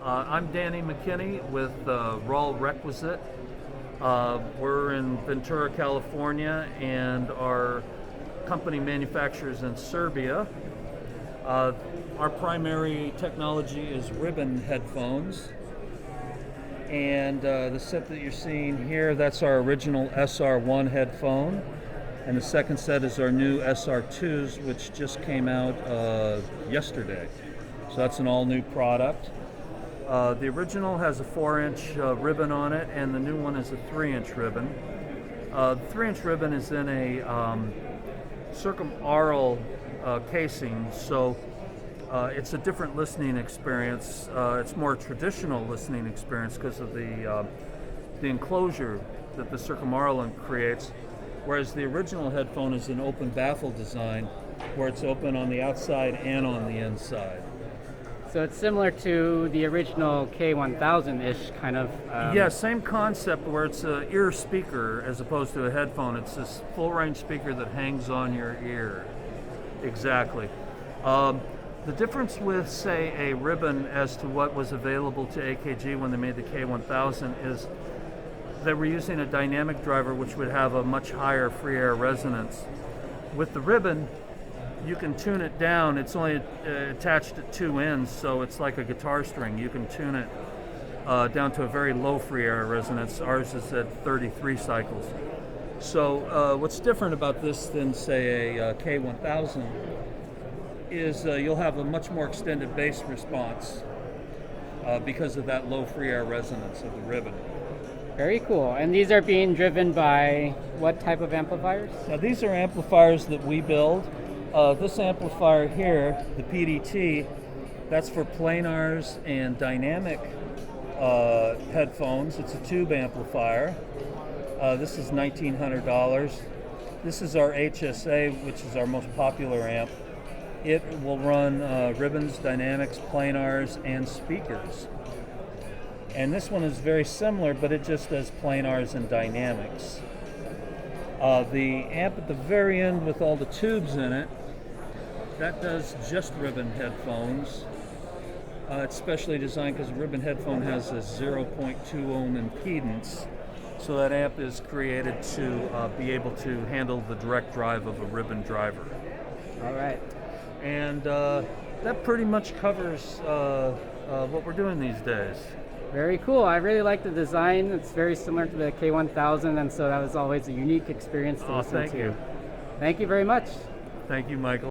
I'm Danny McKinney with RAAL-requisite. We're in Ventura, California, and our company manufactures in Serbia. Our primary technology is ribbon headphones. And the set that you're seeing here, that's our original SR1 headphone. And the second set is our new SR2s, which just came out yesterday. So that's an all-new product. The original has a 4-inch ribbon on it, and the new one is a 3-inch ribbon. The 3-inch ribbon is in a circumaural casing, so it's a different listening experience. It's more traditional listening experience because of the enclosure that the circumaural creates, whereas the original headphone is an open baffle design where it's open on the outside and on the inside. So it's similar to the original K1000-ish kind of. Yeah, same concept where it's an ear speaker as opposed to a headphone. It's this full-range speaker that hangs on your ear. Exactly. The difference with, say, a ribbon as to what was available to AKG when they made the K1000 is they were using a dynamic driver which would have a much higher free air resonance. With the ribbon, you can tune it down. It's only attached at two ends, so it's like a guitar string. You can tune it down to a very low free air resonance. Ours is at 33 cycles. So what's different about this than, say, a K1000 is you'll have a much more extended bass response because of that low free air resonance of the ribbon. Very cool. And these are being driven by what type of amplifiers? Now these are amplifiers that we build. This amplifier here, the PDT, that's for planars and dynamic headphones. It's a tube amplifier. This is $1,900. This is our HSA, which is our most popular amp. It will run ribbons, dynamics, planars, and speakers. And this one is very similar, but it just does planars and dynamics. The amp at the very end with all the tubes in it, that does just ribbon headphones. It's specially designed because a ribbon headphone has a 0.2 ohm impedance. So that amp is created to be able to handle the direct drive of a ribbon driver. All right. And that pretty much covers what we're doing these days. Very cool. I really like the design. It's very similar to the K1000, and so that was always a unique experience to listen to. Thank you. Thank you very much. Thank you, Michael.